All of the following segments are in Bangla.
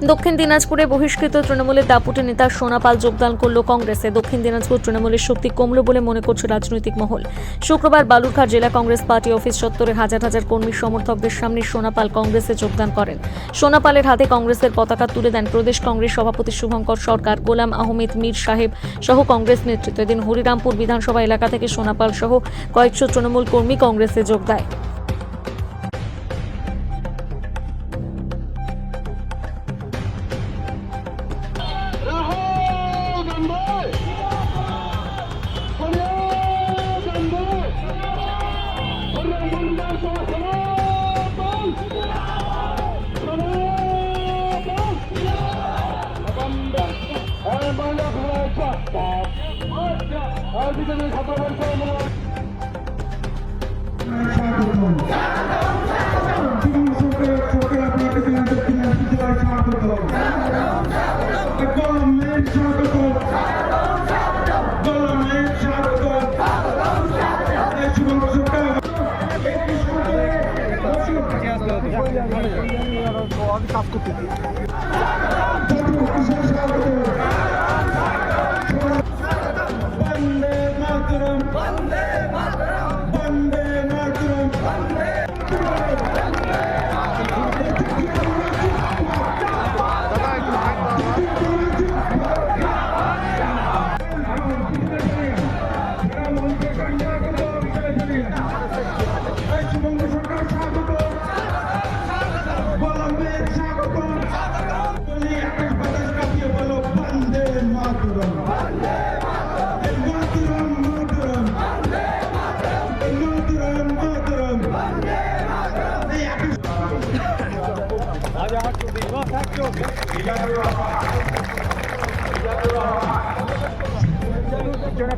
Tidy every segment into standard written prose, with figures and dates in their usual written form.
দক্ষিণ দিনাজপুরে বহিষ্কৃত তৃণমূলের দাপুটে নেতা সোনা পাল যোগদান করল কংগ্রেসে। দক্ষিণ দিনাজপুর তৃণমূলের শক্তি কমল বলে মনে করছে রাজনৈতিক মহল। শুক্রবার বালুরঘাট জেলা কংগ্রেস পার্টি অফিস চত্বরে হাজার হাজার কর্মী সমর্থকদের সামনে সোনা পাল কংগ্রেসে যোগদান করেন। সোনা পালের হাতে কংগ্রেসের পতাকা তুলে দেন প্রদেশ কংগ্রেস সভাপতি শুভঙ্কর সরকার, গোলাম আহমেদ মীর সাহেব সহ কংগ্রেস নেতৃত্ব। এদিন হরিরামপুর বিধানসভা এলাকা থেকে সোনা পাল সহ কয়েকশো তৃণমূল কর্মী কংগ্রেসে যোগ দেয়।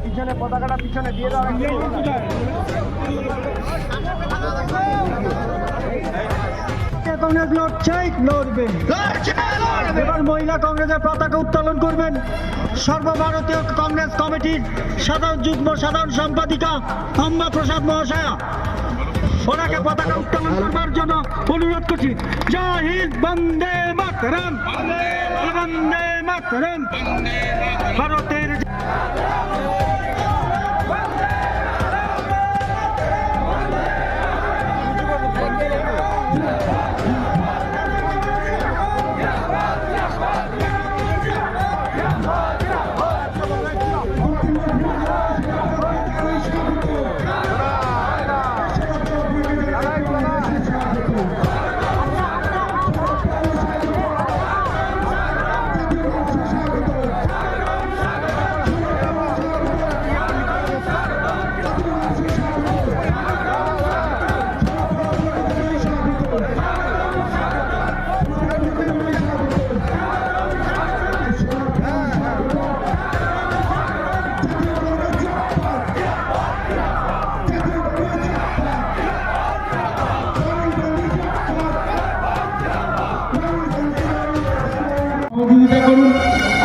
পিছনে পতাকাটা পিছনে দিয়ে দাও। কংগ্রেস লড়বে, এবার মহিলা কংগ্রেসের পতাকা উত্তোলন করবেন সর্বভারতীয় কংগ্রেস কমিটির যুগ্ম সাধারণ সম্পাদিকা অম্বা প্রসাদ মহাশয়া। ওনাকে পতাকা উত্তোলন করবার জন্য অনুরোধ করছি। জয় হিন্দ, বন্দে মাতরম, বন্দে মাতরম। ভারতের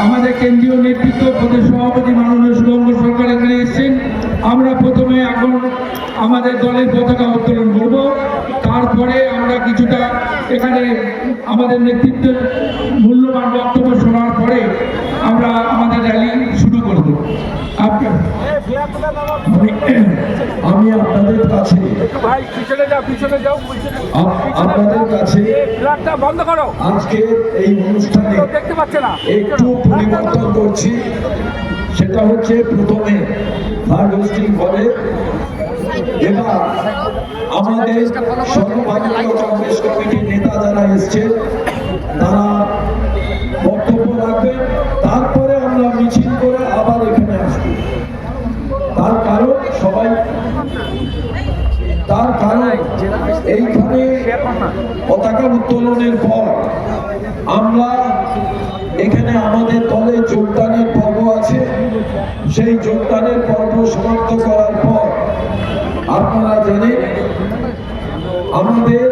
আমাদের কেন্দ্রীয় নেতৃত্ব, প্রদেশ সভাপতি মাননীয় শুভঙ্কর সরকার এখানে এসেছেন। আমরা প্রথমে এখন আমাদের দলের পতাকা উত্তোলন করব, তারপরে আমরা কিছুটা এখানে আমাদের নেতৃত্বের মূল্যবান বক্তব্য শোনার পরে আমরা আমাদের র্যালি শুরু করব। আমি আপনাদের কাছে আজকে এই অনুষ্ঠানে একটু পরিবর্তন করছি। সেটা হচ্ছে প্রথমে ফ্ল্যাগ হোস্টিং করে, এবার আমাদের সর্বভারতীয় কংগ্রেস কমিটির নেতা যারা এসছে তারা বক্তব্য রাখবেন, তারপরে আমরা মিছিল করে আবার এখানে আসবো। তার কারণ এইখানে পতাকা উত্তোলনের পর আমরা এখানে আমাদের দলে যোগদানের পর্ব আছে। সেই যোগদানের পর্ব সমাপ্ত করার পর আপনারা জানেন আমাদের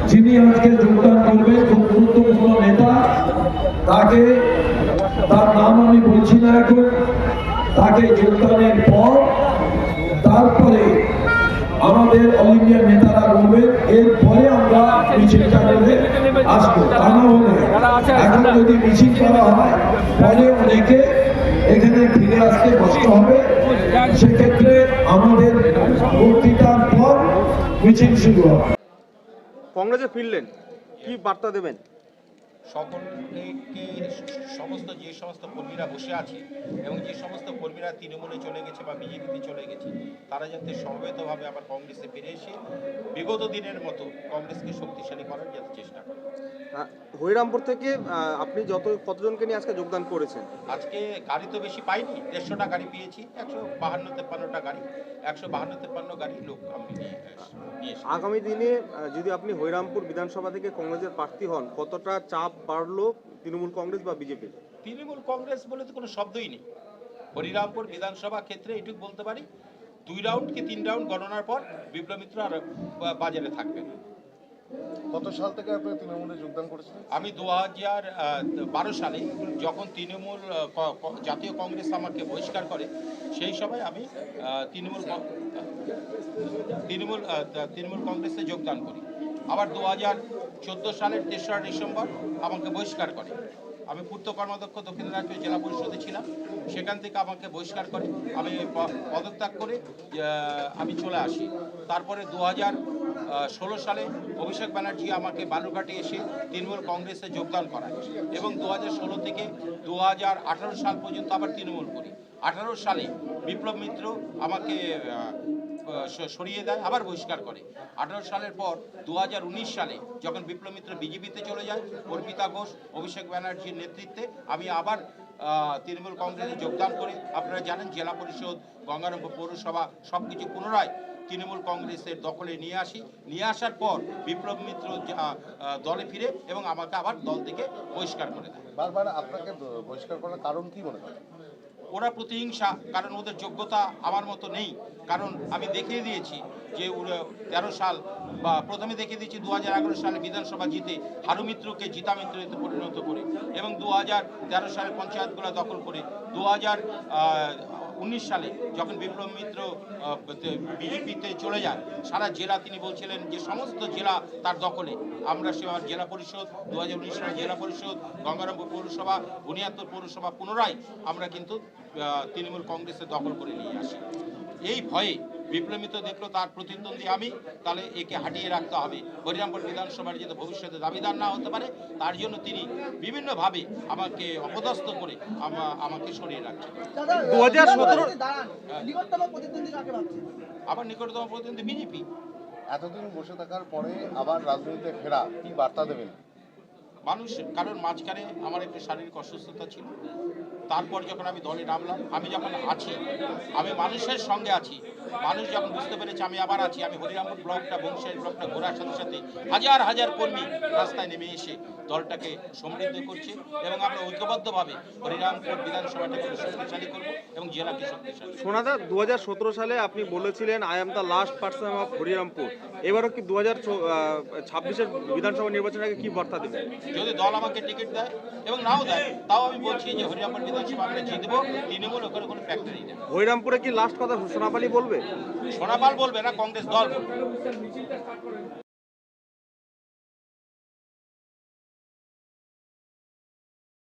যিনি আজকে যোগদান করবেন খুব গুরুত্বপূর্ণ নেতা, তার নাম আমি বলছি না এখন, তাকে যোগদানের পর তারপরে আমাদের অল ইন্ডিয়া নেতারা বলবেন, এরপরে আমরা মিছিলটা করে আসবো, তা না হলে এখন যদি মিছিল করা হয় পরে অনেকে এখানে ফিরে আসতে কষ্ট হবে। সেক্ষেত্রে আমাদের বক্তৃতার পর মিছিল শুরু হবে। কংগ্রেসে ফিরলেন, কি বার্তা দেবেন? সকলকে সমস্ত যে সমস্ত কর্মীরা বসে আছে এবং যে সমস্ত কর্মীরা তৃণমূলে চলে গেছে বা বিজেপিতে চলে গেছে তারা যাতে সমবেতভাবে আবার কংগ্রেসে ফিরে এসে বিগত দিনের মতো কংগ্রেসকে শক্তিশালী করার যাতে চেষ্টা করে। হরিরামপুর থেকে আপনি কতজনকে নিয়ে আজকে যোগদান করেছেন? আজকে গাড়ি তো বেশি পাইনি, 150টা গাড়ি পেয়েছি, 152-53টা গাড়ি, 152-53 গাড়ি লোক আমি নিয়ে এসেছি। আগামী দিনে যদি আপনি হরিরামপুর বিধানসভা থেকে কংগ্রেসের প্রার্থী হন, কতটা চাপ বাড়লো তৃণমূল কংগ্রেস বা বিজেপি? তৃণমূল কংগ্রেস বলে তো কোনো শব্দই নেই। হরিরামপুর বিধানসভা ক্ষেত্রে এটুকু বলতে পারি 2 রাউন্ড কি 3 রাউন্ড গণনার পর বিপ্লব মিত্র আর বাজারে থাকবেন। কত সাল থেকে আপনি তৃণমূলে যোগদান করেছেন? আমি 2012 সালে যখন তৃণমূল জাতীয় কংগ্রেস আমাকে বহিষ্কার করে সেই সময় আমি তৃণমূল কংগ্রেসে যোগদান করি। আবার 2014 সালের 3রা ডিসেম্বর আমাকে বহিষ্কার করে। আমি পূর্ত কর্মাধ্যক্ষ দক্ষিণ দিনাজপুর জেলা পরিষদে ছিলাম, সেখান থেকে আমাকে বহিষ্কার করে আমি পদত্যাগ করে আমি চলে আসি। তারপরে 2016 সালে অভিষেক ব্যানার্জি আমাকে বালুরঘাটে এসে তৃণমূল কংগ্রেসে যোগদান করায় এবং 2016 থেকে 2018 সাল পর্যন্ত আবার তৃণমূল করি। 18 সালে বিপ্লব মিত্র আমাকে সরিয়ে দেয়, আবার বহিষ্কার করে। 18 সালের পর 2019 সালে যখন বিপ্লব মিত্র বিজেপিতে চলে যায়, অর্পিতা ঘোষ, অভিষেক ব্যানার্জির নেতৃত্বে আমি আবার তৃণমূল কংগ্রেসে যোগদান করে আপনারা জানেন জেলা পরিষদ, গঙ্গারামপুর পৌরসভা সব কিছু পুনরায় তৃণমূল কংগ্রেসের দখলে নিয়ে আসি। নিয়ে আসার পর বিপ্লব মিত্র দলে ফিরে এবং আমাকে আবার দল থেকে বহিষ্কার করে দেয়। বারবার আপনাকে বহিষ্কার করার কারণ কি মনে হয়? ওরা প্রতিহিংসা, কারণ ওদের যোগ্যতা আমার মতো নেই। কারণ আমি দেখিয়ে দিয়েছি যে 13 সাল বা প্রথমে দেখিয়ে দিয়েছি 2011 সালে বিধানসভা জিতে হারু মিত্রকে জিতা মিত্রতে পরিণত করে এবং 2013 সালে পঞ্চায়েতগুলো দখল করে 2019 সালে যখন বিপ্লব মিত্র বিজেপিতে চলে যায় সারা জেলা তিনি বলছিলেন যে সমস্ত জেলা তার দখলে। আমরা সেবার জেলা পরিষদ 2019 সালে জেলা পরিষদ, গঙ্গারামপুর পৌরসভা, বুনিয়াদপুর পৌরসভা পুনরায় আমরা কিন্তু তৃণমূল কংগ্রেসের দখল করে নিয়ে আসি। এই ভয়ে বিপ্লব মিত্র দেখলো তার প্রতিদ্বন্দ্বী আমি, তাহলে একে হাঁটিয়ে রাখতে হবে, হরিরামপুর বিধানসভার যাতে ভবিষ্যতে দাবিদার না হতে পারে তার জন্য তিনি বিভিন্নভাবে আমাকে অপদস্থ করে আমাকে সরিয়ে রাখছেন। 2017 আবার নিকটতম প্রতিদ্বন্দ্বী বিজেপি। এতদিন বসে থাকার পরে আবার রাজনীতিতে ফেরা, কি বার্তা দেবেন? মানুষ, কারণ মাঝখানে আমার একটু শারীরিক অসুস্থতা ছিল, তারপর যখন আমি দলে নামলাম, আমি যখন আছি আমি মানুষের সঙ্গে আছি। মানুষ যখন বুঝতে পেরেছে আমি আবার আছি, আমি হরিরামপুর ব্লকটা বংশের ব্লকটা ঘোরার সাথে সাথে হাজার হাজার কর্মী রাস্তায় নেমে এসে দলটাকে সমৃদ্ধ করছে এবং আমরা ঐক্যবদ্ধভাবে হরিরামপুর বিধানসভাটাকে শক্তিশালী করব এবং জেলাকে শক্তিশালী। সোনাদা, 2017 সালে আপনি বলেছিলেন I am the last person of Harirampur. এবারও কি 2026-এর বিধানসভা নির্বাচনের আগে কি বার্তা দেবেন? যদি দল আমাকে টিকিট দেয় এবং নাও দেয় তাও আমি বলছি যে হরিরামপুর বিধানসভা আমরা জিতবো, তৃণমূল ওখানে কোনো ফ্যাক্টরি নেই। হরিরামপুরে কি লাস্ট কথা সোনাপালি বলবে? সোনাপাল বলবে না, কংগ্রেস দল বলবে।